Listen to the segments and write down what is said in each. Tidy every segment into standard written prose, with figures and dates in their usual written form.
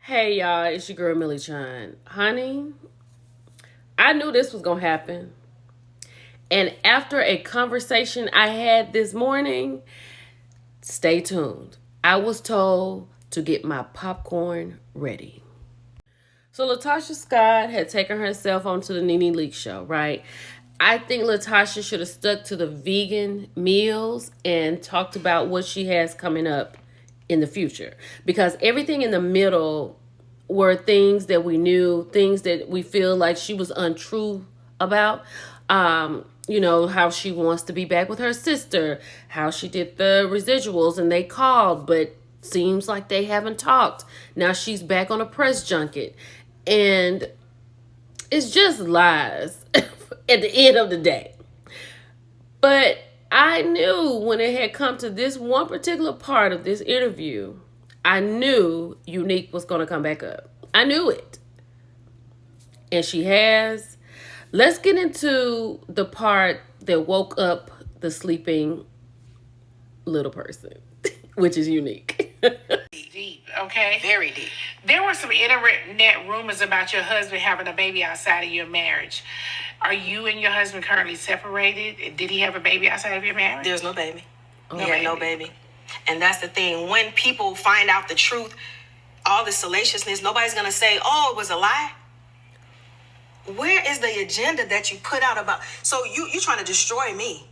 Hey y'all, it's your girl Millie Chan. Honey, I knew this was gonna happen. And after a conversation I had this morning, stay tuned. I was told to get my popcorn ready. So Latasha Scott had taken herself onto the Nene Leakes show, right? I think Latasha should have stuck to the vegan meals and talked about what she has coming up in the future. Because everything in the middle were things that we knew, things that we feel like she was untrue about. How she wants to be back with her sister, how she did the residuals and they called, but seems like they haven't talked. Now she's back on a press junket. And it's just lies at the end of the day. But I knew when it had come to this one particular part of this interview, I knew Unykue was going to come back up. I knew it. And she has. Let's get into the part that woke up the sleeping little person, which is Unykue. Deep, okay? Very deep. There were some internet rumors about your husband having a baby outside of your marriage. Are you and your husband currently separated? Did he have a baby outside of your marriage? There's no baby. No Yeah, baby. no baby. And that's the thing. When people find out the truth, all the salaciousness, nobody's going to say, oh, it was a lie. Where is the agenda that you put out about? So you're trying to destroy me.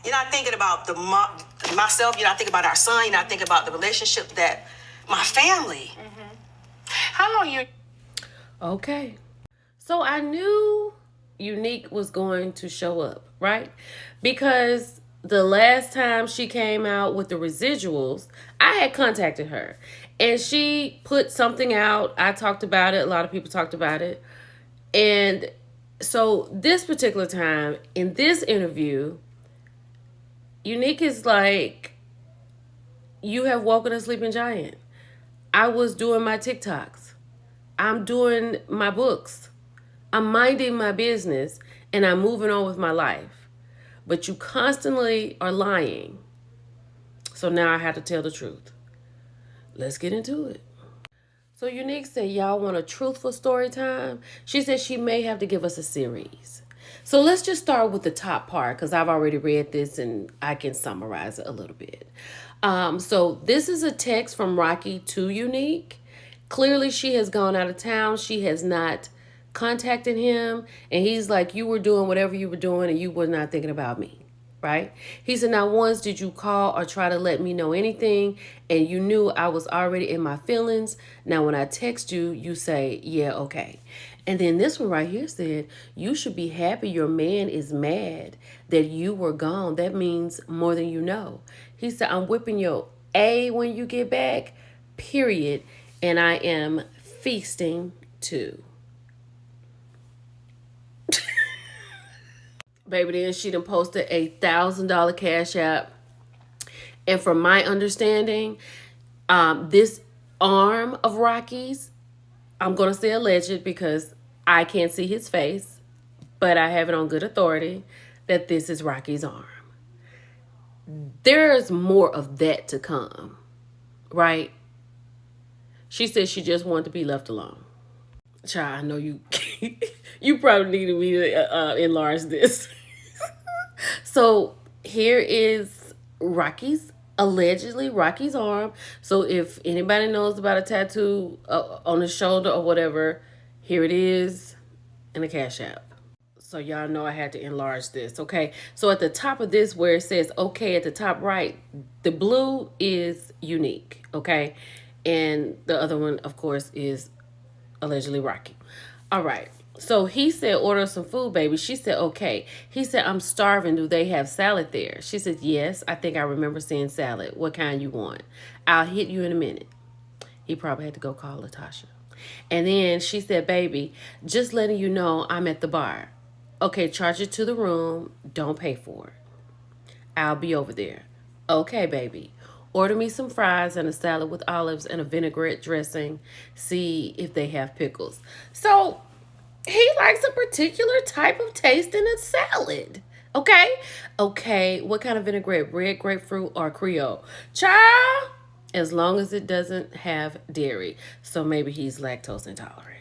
You're not thinking about myself. You're not thinking about our son. You're not thinking about the relationship that my family. How long you? Okay. So I knew Unykue was going to show up, right? Because the last time she came out with the residuals, I had contacted her and she put something out. I talked about it. A lot of people talked about it. And so this particular time in this interview, Unykue is like, you have woken a sleeping giant. I was doing my TikToks. I'm doing my books. I'm minding my business and I'm moving on with my life. But you constantly are lying. So now I have to tell the truth. Let's get into it. So Unykue said, y'all want a truthful story time? She said she may have to give us a series. So let's just start with the top part because I've already read this and I can summarize it a little bit. So this is a text from Rocky to Unykue. Clearly she has gone out of town. She has not contacted him. And he's like, you were doing whatever you were doing and you were not thinking about me. Right? He said, not once did you call or try to let me know anything, and you knew I was already in my feelings. Now, when I text you, you say, yeah, okay. And then this one right here said, you should be happy your man is mad that you were gone. That means more than you know. He said, I'm whipping your A when you get back, period. And I am feasting too. Baby, then she done posted $1,000 Cash App. And from my understanding, this arm of Rocky's, I'm going to say alleged because I can't see his face, but I have it on good authority that this is Rocky's arm. There's more of that to come, right? She said she just wanted to be left alone. Child, I know you you probably needed me to enlarge this. So here is allegedly Rocky's arm. So if anybody knows about a tattoo on his shoulder or whatever, here it is in a Cash App. So y'all know I had to enlarge this, okay? So at the top of this where it says okay at the top right, the blue is Unykue, okay? And the other one, of course, is allegedly Rocky. All right. So he said, order some food, baby. She said, okay. He said, I'm starving. Do they have salad there? She said, yes. I think I remember seeing salad. What kind you want? I'll hit you in a minute. He probably had to go call Latasha. And then she said, baby, just letting you know I'm at the bar. Okay, charge it to the room. Don't pay for it. I'll be over there. Okay, baby. Order me some fries and a salad with olives and a vinaigrette dressing. See if they have pickles. So he likes a particular type of taste in a salad. Okay? Okay, what kind of vinaigrette? Red grapefruit or Creole? Child, as long as it doesn't have dairy. So maybe he's lactose intolerant.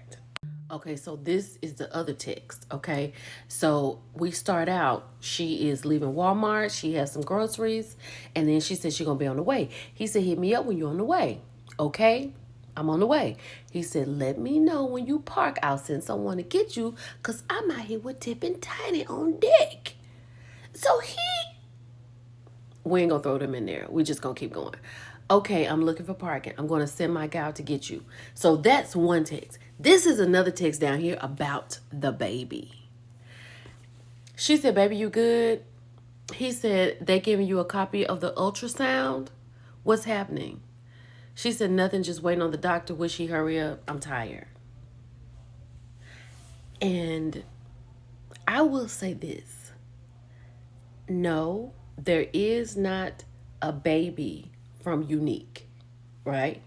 Okay, so this is the other text. Okay, so we start out. She is leaving Walmart. She has some groceries, and then she said she's gonna be on the way. He said, "Hit me up when you're on the way." Okay, I'm on the way. He said, "Let me know when you park. I'll send someone to get you, cause I'm out here with Tip and Tiny on deck." So we ain't gonna throw them in there. We just gonna keep going. Okay, I'm looking for parking. I'm gonna send my guy to get you. So that's one text. This is another text down here about the baby. She said, "Baby, you good?" He said, "They giving you a copy of the ultrasound? What's happening?" She said, "Nothing, just waiting on the doctor. Wish he hurry up. I'm tired." And I will say this. No, there is not a baby from Unykue, right?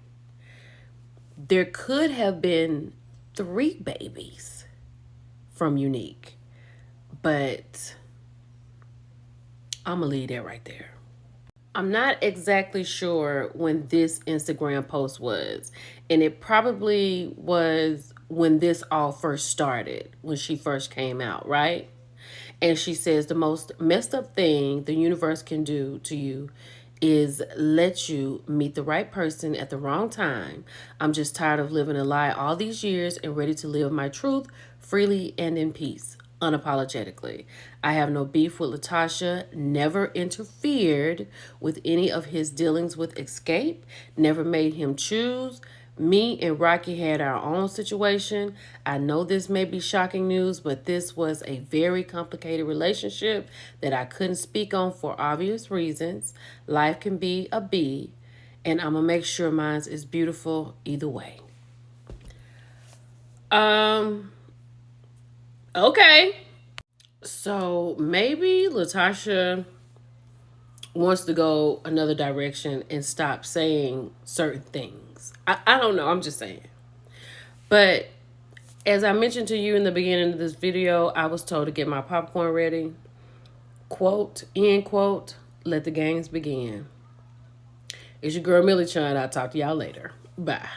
There could have been 3 babies from Unykue, but I'm gonna leave that right there. I'm not exactly sure when this Instagram post was, and it probably was when this all first started, when she first came out, right? And she says the most messed up thing the universe can do to you is let you meet the right person at the wrong time. I'm just tired of living a lie all these years and ready to live my truth freely and in peace, unapologetically. I have no beef with Latasha, never interfered with any of his dealings with Escape, never made him choose. Me and Rocky had our own situation. I know this may be shocking news, but this was a very complicated relationship that I couldn't speak on for obvious reasons. Life can be a B, and I'm going to make sure mine is beautiful either way. Okay. So maybe Latasha wants to go another direction and stop saying certain things. I don't know. I'm just saying. But as I mentioned to you in the beginning of this video, I was told to get my popcorn ready. Quote, end quote, let the games begin. It's your girl Millie Chun. I'll talk to y'all later. Bye.